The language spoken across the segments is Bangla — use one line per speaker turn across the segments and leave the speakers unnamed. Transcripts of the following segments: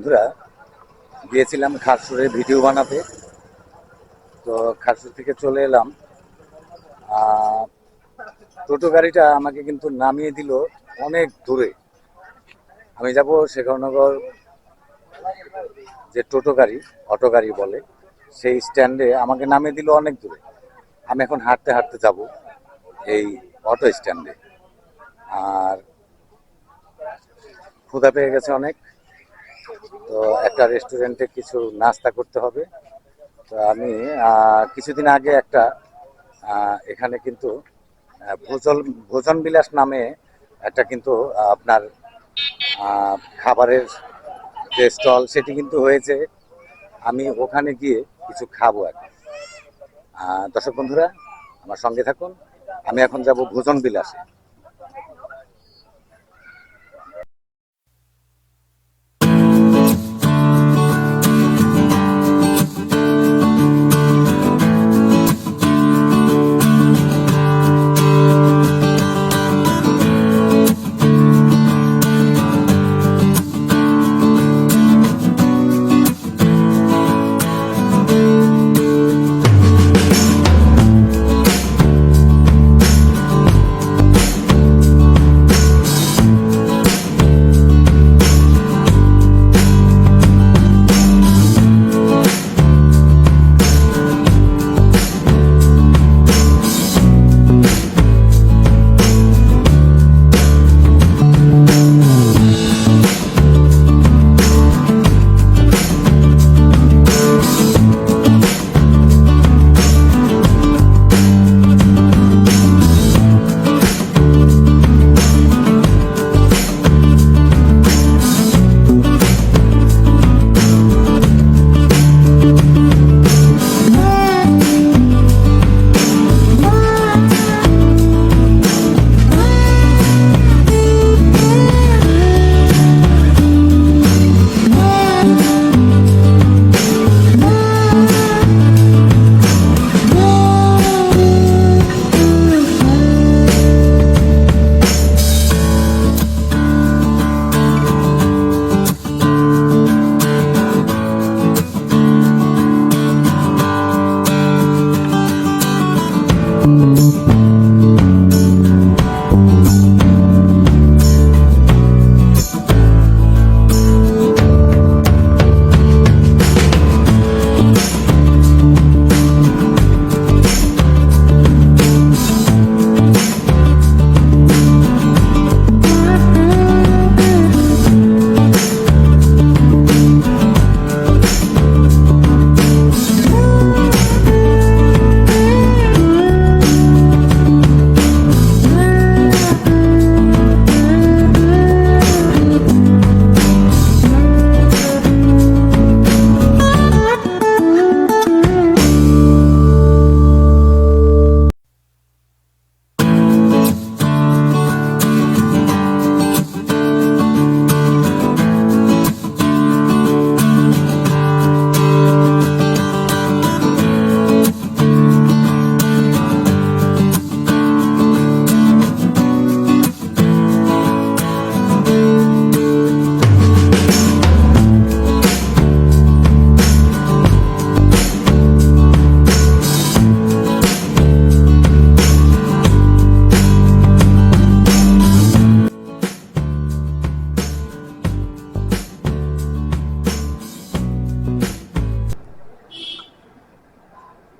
বন্ধুরা, গিয়েছিলাম খারসুরে ভিডিও বানাতে। তো খারসুর থেকে চলে এলাম। টোটো গাড়িটা আমাকে কিন্তু নামিয়ে দিল অনেক দূরে। আমি যাব শেখরনগর, যে টোটো গাড়ি, অটো গাড়ি বলে, সেই স্ট্যান্ডে আমাকে নামিয়ে দিল অনেক দূরে। আমি এখন হাঁটতে হাঁটতে যাব এই অটো স্ট্যান্ডে। আর ক্ষুধা পেয়ে গেছে অনেক। তো একটা রেস্টুরেন্টে কিছু নাস্তা করতে হবে। তো আমি কিছুদিন আগে একটা এখানে কিন্তু ভোজন ভোজন বিলাস নামে একটা কিন্তু আপনার খাবারের যে স্টল, সেটি কিন্তু হয়েছে। আমি ওখানে গিয়ে কিছু খাবো আর কি। দর্শক বন্ধুরা, আমার সঙ্গে থাকুন। আমি এখন যাব ভোজন বিলাসে।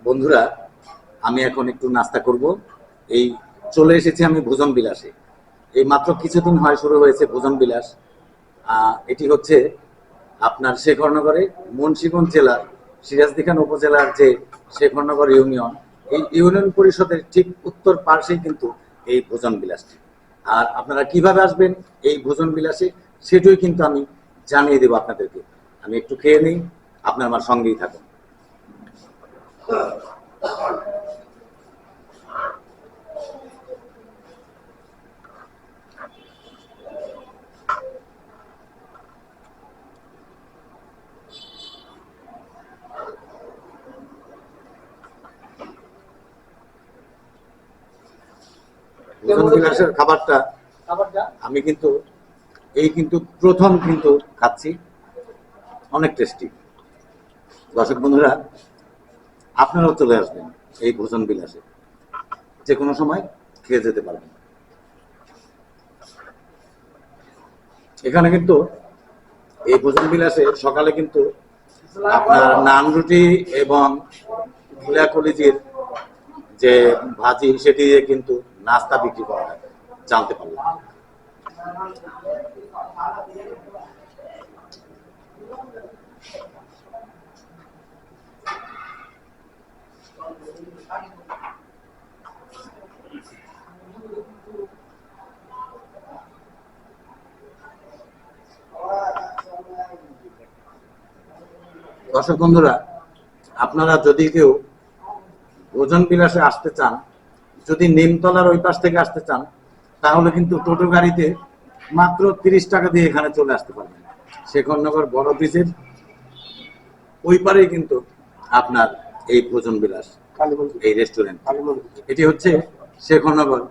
বন্ধুরা, আমি এখন একটু নাস্তা করব। এই চলে এসেছি আমি ভোজন বিলাসে। এই মাত্র কিছুদিন হয় শুরু হয়েছে ভোজন বিলাস। এটি হচ্ছে আপনার শেখরনগরে, মুন্সিগঞ্জ জেলার সিরাজদিখান উপজেলার যে শেখরনগর ইউনিয়ন, এই ইউনিয়ন পরিষদের ঠিক উত্তর পার্শ্বেই কিন্তু এই ভোজন বিলাসটি। আর আপনারা কিভাবে আসবেন এই ভোজন বিলাসে, সেটাই কিন্তু আমি জানিয়ে দেবো আপনাদেরকে। আমি একটু খেয়ে নিই, আপনার আমার সঙ্গেই থাকুন। ভোজন বিলাসের খাবারটা আমি কিন্তু প্রথম কিন্তু খাচ্ছি। অনেক টেস্টি। দর্শক বন্ধুরা, আপনারাও চলে আসবেন এই ভোজন বিলাসে, যে কোনো সময় খেয়ে যেতে পারবেন। এখানে কিন্তু এই ভোজন বিলাসে সকালে কিন্তু আপনার নান রুটি এবং ঘিলা কলিজির যে ভাজি সেটি দিয়ে কিন্তু নাস্তা বিক্রি করা হয়, জানতে পারলাম। দর্শক বন্ধুরা, আপনারা যদি কেউ ভোজন বিলাসে আসতে চান, যদি নিমতলার ওই পাশ থেকে আসতে চান, তাহলে কিন্তু টোটো গাড়িতে মাত্র 30 টাকা দিয়ে এখানে চলে আসতে পারবেন। শেখরনগর বড় ব্রিজের ওই পারেই কিন্তু আপনার এই ভোজন বিলাস, এই রেস্টুরেন্ট। এটি হচ্ছে শেখরনগর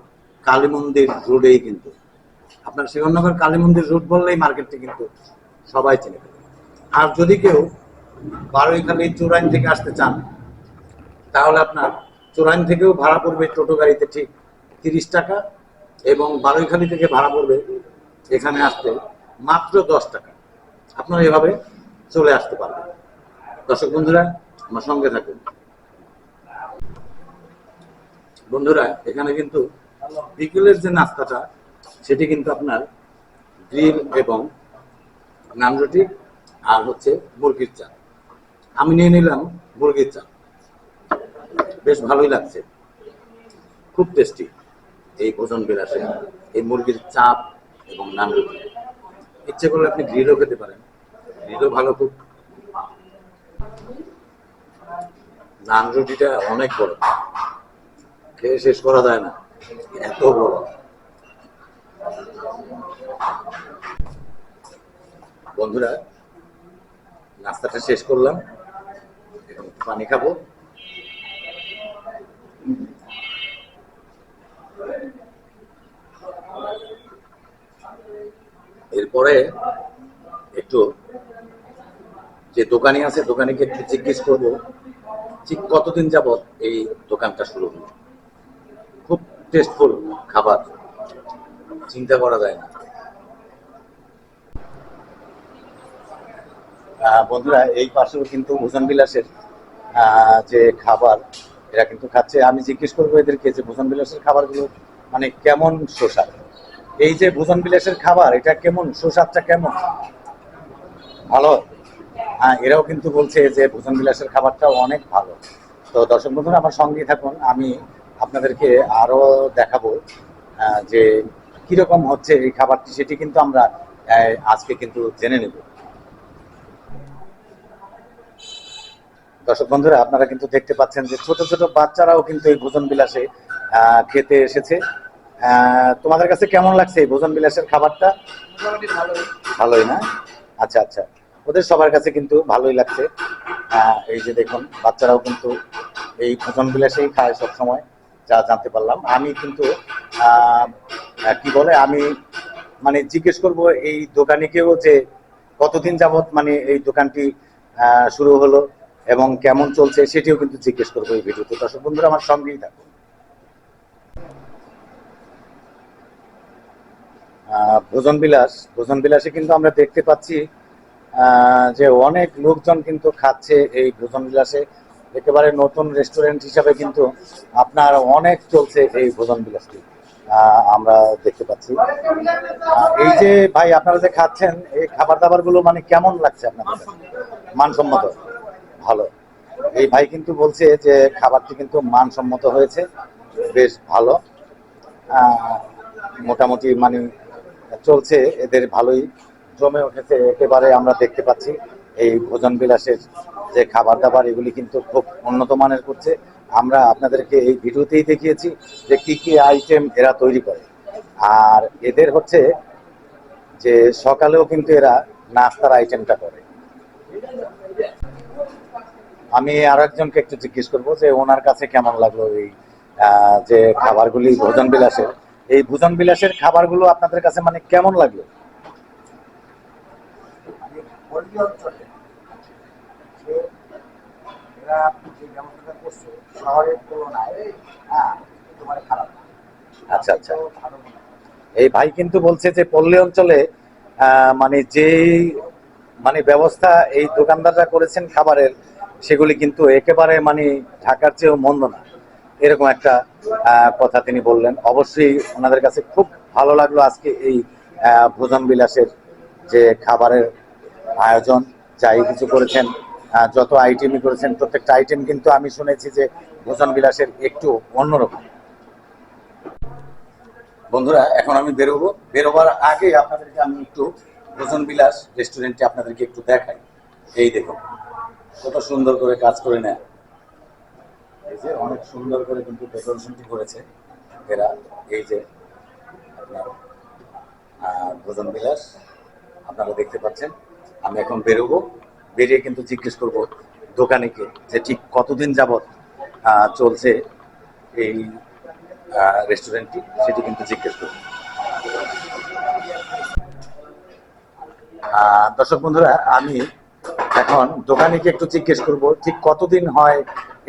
কালী মন্দির রোডেই কিন্তু। আপনার শেখরনগর কালী মন্দির রোড বললেই মার্কেটটি কিন্তু সবাই চেনে। আর যদি কেউ বারুইখালী চোরাইন থেকে আসতে চান, তাহলে আপনার চোরাইন থেকেও ভাড়া পড়বে টোটো গাড়িতে ঠিক 30 টাকা, এবং বারুইখালী থেকে ভাড়া পড়বে এখানে আসতে মাত্র 10 টাকা। আপনারা এভাবে চলে আসতে পারবেন। দর্শক বন্ধুরা, আমার সঙ্গে থাকুন। বন্ধুরা, এখানে কিন্তু বিকেলের যে নাস্তাটা সেটি কিন্তু আপনার গ্রিল এবং নান রুটি আর হচ্ছে মুরগির চা। আমি নিয়ে নিলাম মুরগির চা, বেশ ভালোই লাগছে, খুব টেস্টি এই ভোজন বিলাসে এই মুরগির চাপ এবং নান রুটি। ইচ্ছে করলে আপনি গ্রিলও খেতে পারেন, গ্রিলও ভালো খুব। নান রুটিটা অনেক বড়, খেয়ে শেষ করা যায় না, এত বড়। বন্ধুরা, নাস্তাটা শেষ করলাম, এখন পানি খাবো। এরপরে একটু যে দোকানি আছে, দোকানিকে একটু জিজ্ঞেস করবো ঠিক কতদিন যাবত এই দোকানটা শুরু হলো। খুব টেস্টফুল খাবার, চিন্তা করা যায় না। বন্ধুরা, এই পাশেও কিন্তু ভোজন বিলাসের যে খাবার এরা কিন্তু খাচ্ছে। আমি জিজ্ঞেস করবো এদেরকে যে ভোজন বিলাসের খাবারগুলো মানে কেমন সুস্বাদ। এই যে ভোজন বিলাসের খাবার, এটা কেমন সুস্বাদটা, কেমন ভালো? এরাও কিন্তু বলছে যে ভোজন বিলাসের খাবারটাও অনেক ভালো। তো দর্শক বন্ধুরা, আমার সঙ্গেই থাকুন, আমি আপনাদেরকে আরো দেখাবো যে কিরকম হচ্ছে এই খাবারটি, সেটি কিন্তু আমরা আজকে কিন্তু জেনে নেব। দর্শক বন্ধুরা, আপনারা কিন্তু দেখতে পাচ্ছেন যে ছোট ছোট বাচ্চারাও কিন্তু এই ভোজন বিলাসে খেতে এসেছে। তোমাদের কাছে কেমন লাগছে এই ভোজন বিলাসের খাবারটা? ভালোই না? আচ্ছা আচ্ছা, ওদের সবার কাছে কিন্তু ভালোই লাগছে। এই যে দেখুন, বাচ্চারাও কিন্তু এই ভোজন বিলাসেই খায় সব সময়, যা জানতে পারলাম। আমি কিন্তু কি বলে, আমি মানে জিজ্ঞেস করব এই দোকানিকেও যে কতদিন যাবত মানে এই দোকানটি শুরু হলো এবং কেমন চলছে, সেটিও কিন্তু জিজ্ঞেস করবো এই ভিডিওতে। দর্শক বন্ধুরা, আমার সঙ্গেই থাকুন। ভোজন বিলাসে কিন্তু আমরা দেখতে পাচ্ছি যে অনেক লোকজন কিন্তু খাচ্ছে এই ভোজন বিলাসে। একেবারে নতুন রেস্টুরেন্ট হিসাবে কিন্তু আপনার অনেক চলছে এই ভোজন বিলাসটি, আমরা দেখতে পাচ্ছি। এই যে ভাই, আপনারা যে খাচ্ছেন এই খাবার দাবার গুলো মানে কেমন লাগছে আপনাদের? মানসম্মত, ভালো। এই ভাই কিন্তু বলছে যে খাবারটি কিন্তু মানসম্মত হয়েছে, বেশ ভালো। মোটামুটি মানে চলছে, এদের ভালোই জমে উঠেছে একেবারে। আমরা দেখতে পাচ্ছি এই ভোজন বিলাসের যে খাবার দাবার, এগুলি কিন্তু খুব উন্নত মানের করছে। আমরা আপনাদেরকে এই ভিডিওতেই দেখিয়েছি যে কি কি আইটেম এরা তৈরি করে। আর এদের হচ্ছে যে সকালেও কিন্তু এরা নাস্তার আইটেমটা করে। আমি আর একজনকে একটু জিজ্ঞেস করবো যে ওনার কাছে কেমন লাগলো এই যে খাবারগুলি ভোজন বিলাসের। এই ভোজন বিলাসের খাবারগুলো আপনাদের কাছে মানে কেমন লাগলো? আপনারা যে ব্যবস্থাটা করছে শহরের তুলনায় তোমার খারাপ না। আচ্ছা আচ্ছা, ভালো মনে হয়। এই ভাই কিন্তু বলছে যে পল্লী অঞ্চলে মানে যে মানে ব্যবস্থা এই দোকানদাররা করেছেন খাবারের, সেগুলি কিন্তু একেবারে মানে ঢাকার চেয়েও মন্দ না, এরকম একটা কথা তিনি বললেন। অবশ্যই ওনাদের কাছে খুব ভালো লাগলো আজকে এই ভোজন বিলাসের যে খাবারের আয়োজন, যাই কিছু করেছেন, যত আইটেমই করেছেন, প্রত্যেকটা আইটেম কিন্তু আমি শুনেছি যে ভোজন বিলাসের একটু অন্যরকম। বন্ধুরা, এখন আমি বেরোবো, বেরোবার আগে আপনাদেরকে আমি একটু ভোজন বিলাস রেস্টুরেন্টে আপনাদেরকে একটু দেখাই। এই দেখুন কত সুন্দর করে কাজ করে নেয়, এই যে অনেক সুন্দর করে কিন্তু ডেকোরেশনটি করেছে এরা। এই যে আপনার ভোজন বিলাস আপনারা দেখতে পাচ্ছেন। আমি এখন বেরোবো, বেরিয়ে কিন্তু জিজ্ঞেস করব দোকানিকে যে ঠিক কতদিন যাবৎ চলছে এই রেস্টুরেন্টটি, সেটি কিন্তু জিজ্ঞেস করব। দর্শক বন্ধুরা, আমি এখন দোকানিকে একটু জিজ্ঞেস করব ঠিক কতদিন হয়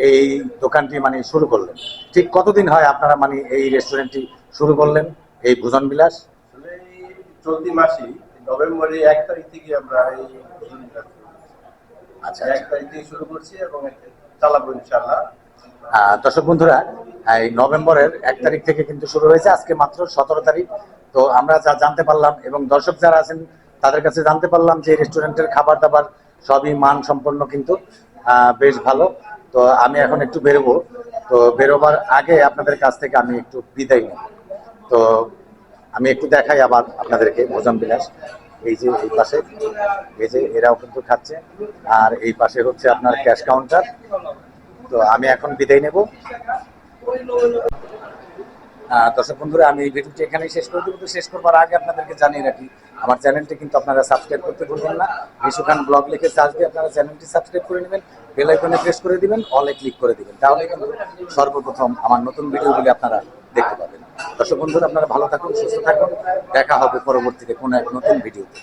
এই দোকানটি মানে শুরু করলেন, ঠিক কতদিন হয় আপনারা মানে এই রেস্টুরেন্টটি শুরু করলেন, এই ভোজন বিলাস?
চলতি মাসে নভেম্বরের 1 তারিখ থেকে আমরা এই
আচ্ছা,
1 তারিখ থেকে শুরু করছি এবং চালাবো ইনশাআল্লাহ।
দর্শক বন্ধুরা, এই নভেম্বরের 1 তারিখ থেকে কিন্তু শুরু হয়েছে, আজকে মাত্র 17 তারিখ। তো আমরা যা জানতে পারলাম এবং দর্শক যারা আছেন তাদের কাছে জানতে পারলাম যে রেস্টুরেন্টের খাবার দাবার সবই মান সম্পন্ন, কিন্তু বেশ ভালো। তো আমি এখন একটু বেরোবো, তো বেরোবার আগে আপনাদের কাছ থেকে আমি একটু বিদায় নেব। তো আমি একটু দেখাই আবার আপনাদেরকে ভোজন বিলাস। এই যে এই পাশে, এই যে এরাও কিন্তু খাচ্ছে, আর এই পাশে হচ্ছে আপনার ক্যাশ কাউন্টার। তো আমি এখন বিদায় নেব। দর্শক বন্ধুরা, আমি এই ভিডিওটি এখানেই শেষ করে দেবো। তো শেষ করবার আগে আপনাদেরকে জানিয়ে রাখি, আমার চ্যানেলটি কিন্তু আপনারা সাবস্ক্রাইব করতে ভুলবেন না। মিশু খান ব্লগ লিখে সার্চ দিয়ে আপনারা চ্যানেলটি সাবস্ক্রাইব করে নেবেন, বেল আইকনে প্রেস করে দিবেন, অলে ক্লিক করে দিবেন, তাহলে কিন্তু সর্বপ্রথম আমার নতুন ভিডিওগুলি আপনারা দেখতে পাবেন। দর্শক বন্ধুরা, আপনারা ভালো থাকুন, সুস্থ থাকুন, দেখা হবে পরবর্তীতে কোনো এক নতুন ভিডিওতে।